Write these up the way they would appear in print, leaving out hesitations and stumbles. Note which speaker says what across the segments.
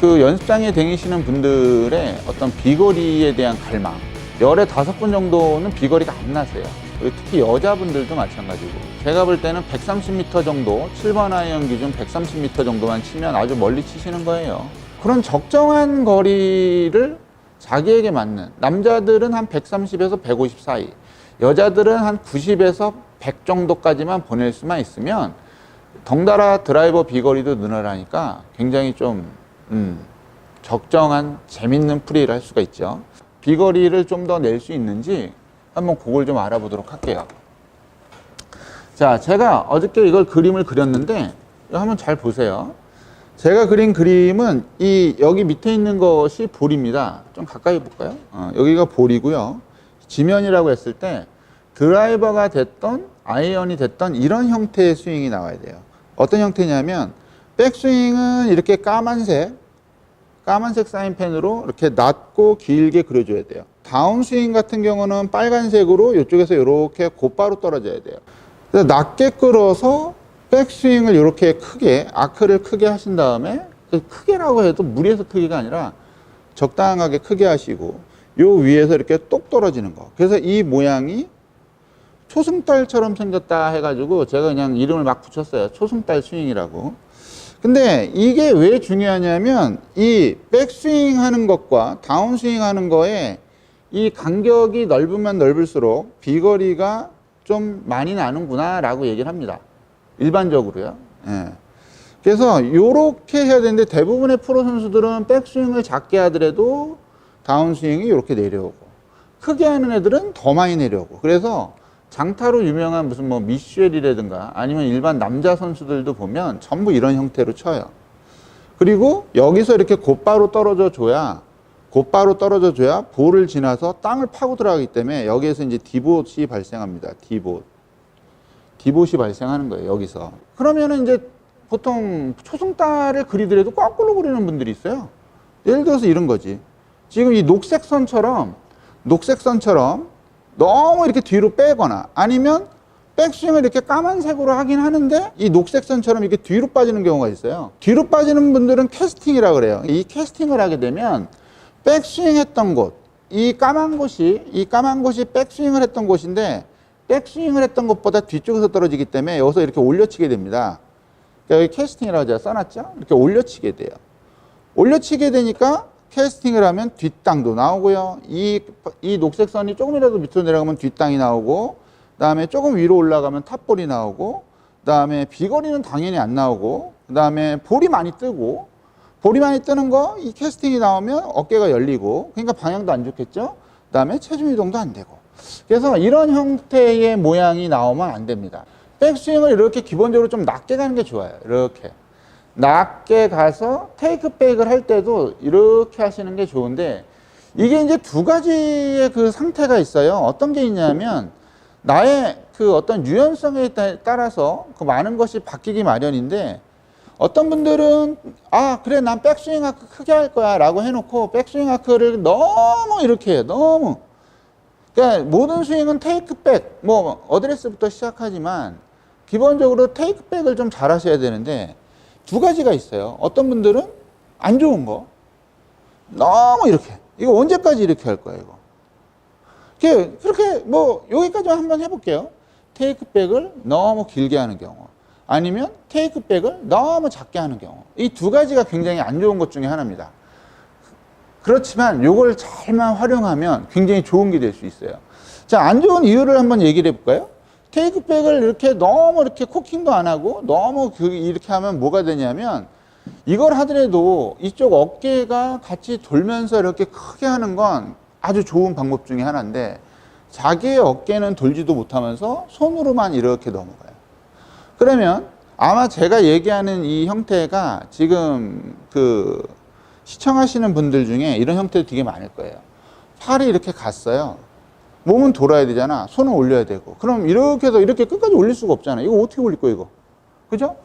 Speaker 1: 그 연습장에 다니시는 분들의 어떤 비거리에 대한 갈망, 열에 5번 정도는 비거리가 안 나세요. 특히 여자분들도 마찬가지고, 제가 볼 때는 130m 정도, 7번 아이언 기준 130m 정도만 치면 아주 멀리 치시는 거예요. 그런 적정한 거리를 자기에게 맞는, 남자들은 한 130에서 150 사이, 여자들은 한 90에서 100 정도까지만 보낼 수만 있으면 덩달아 드라이버 비거리도 늘어나니까 굉장히 좀 적정한 재밌는 플레이를 할 수가 있죠. 비거리를 좀 더 낼 수 있는지 한번 그걸 좀 알아보도록 할게요. 자, 제가 어저께 이걸 그림을 그렸는데 이거 한번 잘 보세요. 제가 그린 그림은 여기 밑에 있는 것이 볼입니다. 좀 가까이 볼까요? 여기가 볼이고요. 지면이라고 했을 때 드라이버가 됐던 아이언이 됐던 이런 형태의 스윙이 나와야 돼요. 어떤 형태냐면 백스윙은 이렇게 까만색 사인펜으로 이렇게 낮고 길게 그려줘야 돼요. 다운스윙 같은 경우는 빨간색으로 이쪽에서 이렇게 곧바로 떨어져야 돼요. 그래서 낮게 끌어서 백스윙을 이렇게 크게, 아크를 크게 하신 다음에, 크게라고 해도 무리해서 크기가 아니라 적당하게 크게 하시고 요 위에서 이렇게 똑 떨어지는 거. 그래서 이 모양이 초승달처럼 생겼다 해가지고 제가 그냥 이름을 막 붙였어요. 초승달 스윙이라고. 근데 이게 왜 중요하냐면 이 백스윙 하는 것과 다운스윙 하는 거에 이 간격이 넓으면 넓을수록 비거리가 좀 많이 나는구나 라고 얘기를 합니다. 일반적으로요. 예. 그래서 요렇게 해야 되는데 대부분의 프로 선수들은 백스윙을 작게 하더라도 다운스윙이 이렇게 내려오고, 크게 하는 애들은 더 많이 내려오고, 그래서 장타로 유명한 무슨 뭐 미셸이라든가 아니면 일반 남자 선수들도 보면 전부 이런 형태로 쳐요. 그리고 여기서 이렇게 곧바로 떨어져 줘야 볼을 지나서 땅을 파고 들어가기 때문에 여기에서 이제 디봇이 발생합니다. 디봇이 발생하는 거예요, 여기서. 그러면은 이제 보통 초승달을 그리더라도 거꾸로 그리는 분들이 있어요. 예를 들어서 이런 거지. 지금 이 녹색 선처럼 너무 이렇게 뒤로 빼거나 아니면 백스윙을 이렇게 까만색으로 하긴 하는데 이 녹색 선처럼 이렇게 뒤로 빠지는 경우가 있어요. 뒤로 빠지는 분들은 캐스팅이라고 그래요. 이 캐스팅을 하게 되면 백스윙 했던 곳, 이 까만 곳이 백스윙을 했던 곳인데 백스윙을 했던 것보다 뒤쪽에서 떨어지기 때문에 여기서 이렇게 올려치게 됩니다. 그러니까 여기 캐스팅이라고 제가 써놨죠? 이렇게 올려치게 돼요. 올려치게 되니까 캐스팅을 하면 뒷땅도 나오고요. 이 녹색 선이 조금이라도 밑으로 내려가면 뒷땅이 나오고, 그 다음에 조금 위로 올라가면 탑볼이 나오고, 그 다음에 비거리는 당연히 안 나오고, 그 다음에 볼이 많이 뜨고, 볼이 많이 뜨는 거, 이 캐스팅이 나오면 어깨가 열리고, 그러니까 방향도 안 좋겠죠? 그 다음에 체중 이동도 안 되고. 그래서 이런 형태의 모양이 나오면 안 됩니다. 백스윙을 이렇게 기본적으로 좀 낮게 가는 게 좋아요. 이렇게. 낮게 가서 테이크백을 할 때도 이렇게 하시는 게 좋은데, 이게 이제 두 가지의 그 상태가 있어요. 어떤 게 있냐면 나의 그 어떤 유연성에 따라서 그 많은 것이 바뀌기 마련인데, 어떤 분들은 그래 난 백스윙 아크 크게 할 거야 라고 해놓고 백스윙 아크를 너무 이렇게 해요. 너무. 그러니까 모든 스윙은 테이크백, 뭐 어드레스부터 시작하지만 기본적으로 테이크백을 좀 잘 하셔야 되는데, 두 가지가 있어요. 어떤 분들은 안 좋은 거 너무 이렇게, 이거 언제까지 이렇게 할 거야 이거. 그렇게 뭐 여기까지만 한번 해볼게요. 테이크백을 너무 길게 하는 경우, 아니면 테이크백을 너무 작게 하는 경우, 이 두 가지가 굉장히 안 좋은 것 중에 하나입니다. 그렇지만 이걸 잘만 활용하면 굉장히 좋은 게 될 수 있어요. 자, 안 좋은 이유를 한번 얘기를 해볼까요? 테이크백을 이렇게 너무 이렇게 코킹도 안 하고 너무 이렇게 하면 뭐가 되냐면, 이걸 하더라도 이쪽 어깨가 같이 돌면서 이렇게 크게 하는 건 아주 좋은 방법 중에 하나인데, 자기의 어깨는 돌지도 못하면서 손으로만 이렇게 넘어가요. 그러면 아마 제가 얘기하는 이 형태가 지금 그 시청하시는 분들 중에 이런 형태도 되게 많을 거예요. 팔이 이렇게 갔어요. 몸은 돌아야 되잖아. 손은 올려야 되고. 그럼 이렇게 해서 이렇게 끝까지 올릴 수가 없잖아. 이거 어떻게 올릴 거야, 이거? 그죠?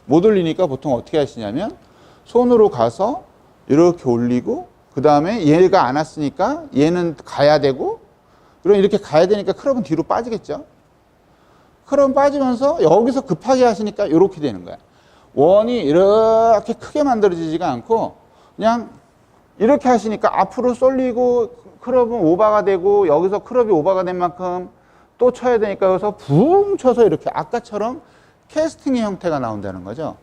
Speaker 1: 못 올리니까 보통 어떻게 하시냐면 손으로 가서 이렇게 올리고, 그 다음에 얘가 안 왔으니까 얘는 가야 되고, 그럼 이렇게 가야 되니까 클럽은 뒤로 빠지겠죠? 클럽은 빠지면서 여기서 급하게 하시니까 이렇게 되는 거야. 원이 이렇게 크게 만들어지지가 않고 그냥 이렇게 하시니까 앞으로 쏠리고 클럽은 오버가 되고 여기서 클럽이 오버가 된 만큼 또 쳐야 되니까 여기서 붕 쳐서 이렇게 아까처럼 캐스팅의 형태가 나온다는 거죠.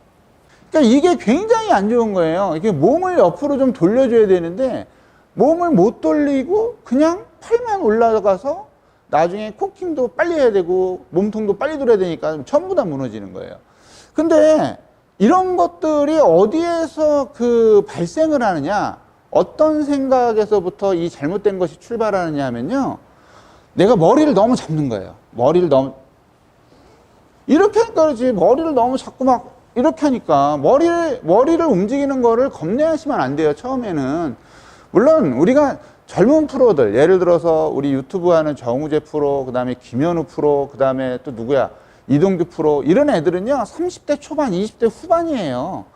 Speaker 1: 그러니까 이게 굉장히 안 좋은 거예요. 이게 몸을 옆으로 좀 돌려줘야 되는데 몸을 못 돌리고 그냥 팔만 올라가서 나중에 코킹도 빨리 해야 되고 몸통도 빨리 돌아야 되니까 전부 다 무너지는 거예요. 근데 이런 것들이 어디에서 그 발생을 하느냐, 어떤 생각에서부터 이 잘못된 것이 출발하느냐 하면요, 내가 머리를 너무 잡는 거예요. 머리를 너무 이렇게 하니까 그렇지, 머리를 너무 자꾸 막 이렇게 하니까 머리를 움직이는 거를 겁내하시면 안 돼요. 처음에는 물론 우리가 젊은 프로들, 예를 들어서 우리 유튜브 하는 정우재 프로, 그 다음에 김현우 프로, 그 다음에 또 누구야, 이동규 프로, 이런 애들은요 30대 초반 20대 후반이에요.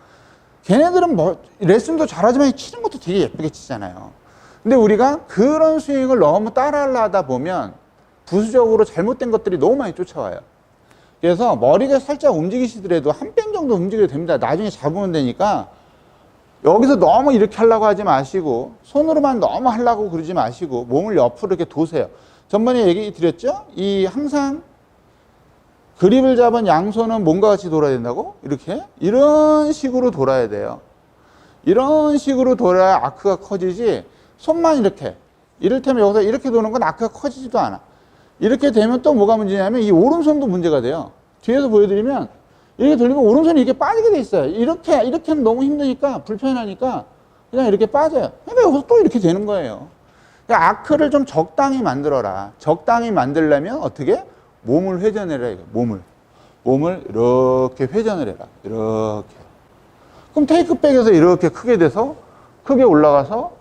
Speaker 1: 걔네들은 뭐 레슨도 잘하지만 치는 것도 되게 예쁘게 치잖아요. 근데 우리가 그런 스윙을 너무 따라하다 보면 부수적으로 잘못된 것들이 너무 많이 쫓아와요. 그래서 머리가 살짝 움직이시더라도 한 뺑 정도 움직여도 됩니다. 나중에 잡으면 되니까 여기서 너무 이렇게 하려고 하지 마시고 손으로만 너무 하려고 그러지 마시고 몸을 옆으로 이렇게 도세요. 전번에 얘기 드렸죠? 이 항상 그립을 잡은 양손은 몸과 같이 돌아야 된다고? 이렇게? 이런 식으로 돌아야 돼요. 이런 식으로 돌아야 아크가 커지지, 손만 이렇게. 이를테면 여기서 이렇게 도는 건 아크가 커지지도 않아. 이렇게 되면 또 뭐가 문제냐면 이 오른손도 문제가 돼요. 뒤에서 보여드리면 이렇게 돌리면 오른손이 이렇게 빠지게 돼 있어요. 이렇게는 너무 힘드니까, 불편하니까 그냥 이렇게 빠져요. 그러니까 여기서 또 이렇게 되는 거예요. 그러니까 아크를 좀 적당히 만들어라. 적당히 만들려면 어떻게? 몸을 회전해라, 이거. 몸을 이렇게 회전을 해라. 이렇게. 그럼 테이크백에서 이렇게 크게 돼서 크게 올라가서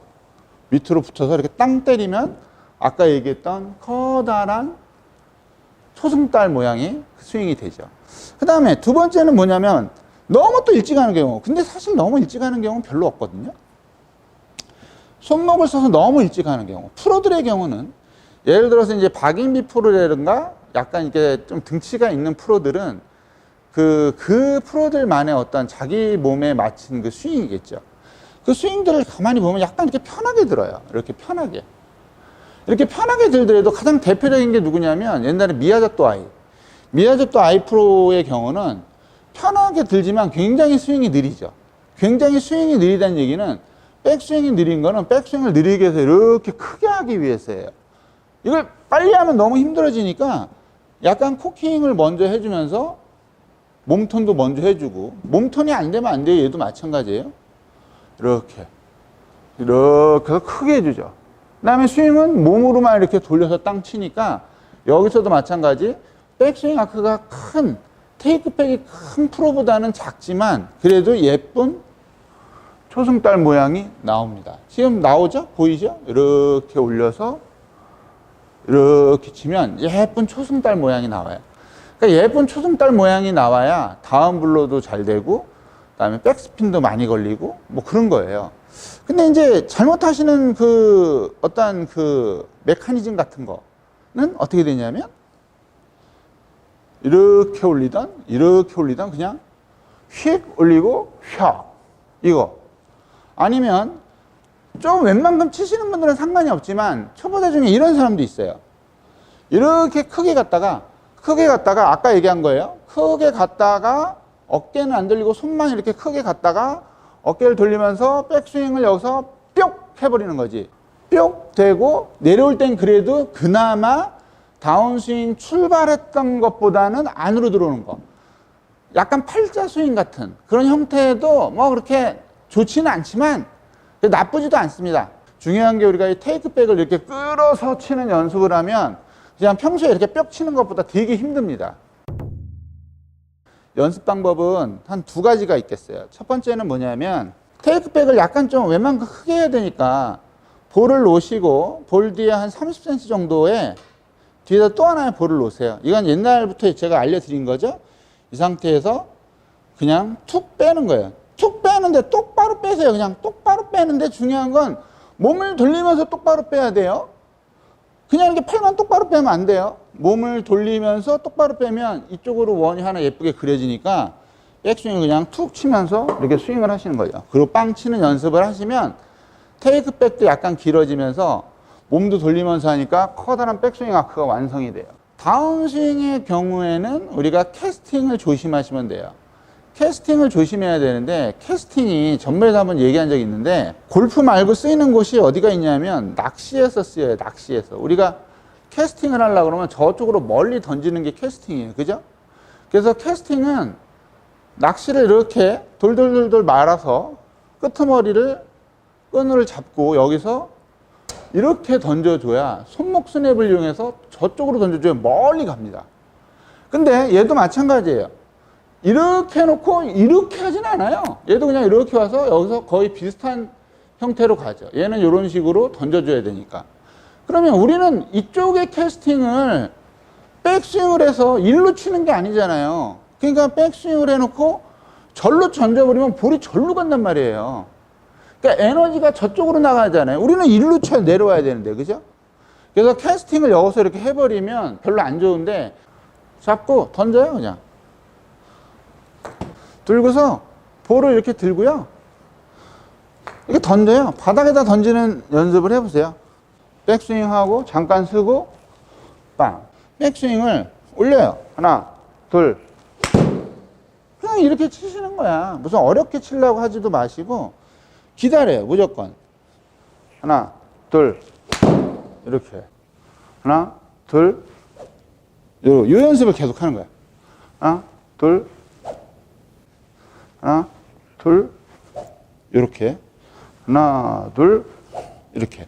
Speaker 1: 밑으로 붙여서 이렇게 땅 때리면 아까 얘기했던 커다란 초승달 모양의 스윙이 되죠. 그 다음에 두 번째는 뭐냐면 너무 또 일찍 하는 경우. 근데 사실 너무 일찍 하는 경우는 별로 없거든요. 손목을 써서 너무 일찍 하는 경우. 프로들의 경우는 예를 들어서 이제 박인비 프로라든가 약간 이렇게 좀 등치가 있는 프로들은 그 프로들만의 어떤 자기 몸에 맞춘 그 스윙이겠죠. 그 스윙들을 가만히 보면 약간 이렇게 편하게 들어요. 이렇게 편하게. 이렇게 편하게 들더라도 가장 대표적인 게 누구냐면 옛날에 미야자토 아이 프로의 경우는 편하게 들지만 굉장히 스윙이 느리죠. 굉장히 스윙이 느리다는 얘기는 백스윙이 느린 거는 백스윙을 느리게 해서 이렇게 크게 하기 위해서예요. 이걸 빨리 하면 너무 힘들어지니까 약간 코킹을 먼저 해주면서 몸톤도 먼저 해주고, 몸톤이 안 되면 안 돼요. 얘도 마찬가지예요. 이렇게 해서 크게 해주죠. 그 다음에 스윙은 몸으로만 이렇게 돌려서 땅 치니까 여기서도 마찬가지, 백스윙 아크가 큰, 테이크백이 큰 프로보다는 작지만 그래도 예쁜 초승달 모양이 나옵니다. 지금 나오죠? 보이죠? 이렇게 올려서 이렇게 치면 예쁜 초승달 모양이 나와요. 그러니까 예쁜 초승달 모양이 나와야 다운 블로도 잘 되고, 그다음에 백스핀도 많이 걸리고 뭐 그런 거예요. 근데 이제 잘못하시는 그 어떤 그 메커니즘 같은 거는 어떻게 되냐면 이렇게 올리던 그냥 휙 올리고 휙, 이거 아니면 좀 웬만큼 치시는 분들은 상관이 없지만 초보자 중에 이런 사람도 있어요. 이렇게 크게 갔다가 아까 얘기한 거예요. 크게 갔다가 어깨는 안 돌리고 손만 이렇게 크게 갔다가 어깨를 돌리면서 백스윙을 여기서 뿅 해버리는 거지. 뿅 되고 내려올 땐 그래도 그나마 다운스윙 출발했던 것보다는 안으로 들어오는 거. 약간 팔자 스윙 같은 그런 형태도 뭐 그렇게 좋지는 않지만 나쁘지도 않습니다. 중요한 게 우리가 이 테이크백을 이렇게 끌어서 치는 연습을 하면 그냥 평소에 이렇게 뿅 치는 것보다 되게 힘듭니다. 연습 방법은 한 두 가지가 있겠어요. 첫 번째는 뭐냐면 테이크백을 약간 좀 웬만큼 크게 해야 되니까 볼을 놓으시고 볼 뒤에 한 30cm 정도에 뒤에다 또 하나의 볼을 놓으세요. 이건 옛날부터 제가 알려드린 거죠. 이 상태에서 그냥 툭 빼는 거예요. 툭 빼는데 똑바로 빼세요. 그냥 똑바로 빼는데 중요한 건 몸을 돌리면서 똑바로 빼야 돼요. 그냥 이렇게 팔만 똑바로 빼면 안 돼요. 몸을 돌리면서 똑바로 빼면 이쪽으로 원이 하나 예쁘게 그려지니까 백스윙을 그냥 툭 치면서 이렇게 스윙을 하시는 거예요. 그리고 빵 치는 연습을 하시면 테이크백도 약간 길어지면서 몸도 돌리면서 하니까 커다란 백스윙 아크가 완성이 돼요. 다운스윙의 경우에는 우리가 캐스팅을 조심하시면 돼요. 캐스팅을 조심해야 되는데, 캐스팅이 전번에도 한번 얘기한 적이 있는데, 골프 말고 쓰이는 곳이 어디가 있냐면 낚시에서 쓰여요. 낚시에서. 우리가 캐스팅을 하려고 그러면 저쪽으로 멀리 던지는 게 캐스팅이에요. 그죠? 그래서 캐스팅은 낚시를 이렇게 돌돌돌돌 말아서 끈을 잡고 여기서 이렇게 던져줘야 손목 스냅을 이용해서 저쪽으로 던져줘야 멀리 갑니다. 근데 얘도 마찬가지예요. 이렇게 해놓고 이렇게 하진 않아요. 얘도 그냥 이렇게 와서 여기서 거의 비슷한 형태로 가죠. 얘는 이런 식으로 던져줘야 되니까. 그러면 우리는 이쪽의 캐스팅을 백스윙을 해서 일로 치는 게 아니잖아요. 그러니까 백스윙을 해놓고 절로 던져버리면 볼이 절로 간단 말이에요. 그러니까 에너지가 저쪽으로 나가잖아요. 우리는 일로 쳐 내려와야 되는데, 그죠? 그래서 캐스팅을 여기서 이렇게 해버리면 별로 안 좋은데, 잡고 던져요, 그냥. 들고서 볼을 이렇게 들고요. 이렇게 던져요. 바닥에다 던지는 연습을 해보세요. 백스윙하고 잠깐 쓰고 빵. 백스윙을 올려요. 하나, 둘. 그냥 이렇게 치시는 거야. 무슨 어렵게 치려고 하지도 마시고 기다려요. 무조건. 하나, 둘. 이렇게. 하나, 둘. 요 연습을 계속 하는 거야. 하나, 둘. 하나, 둘. 이렇게. 하나, 둘. 이렇게.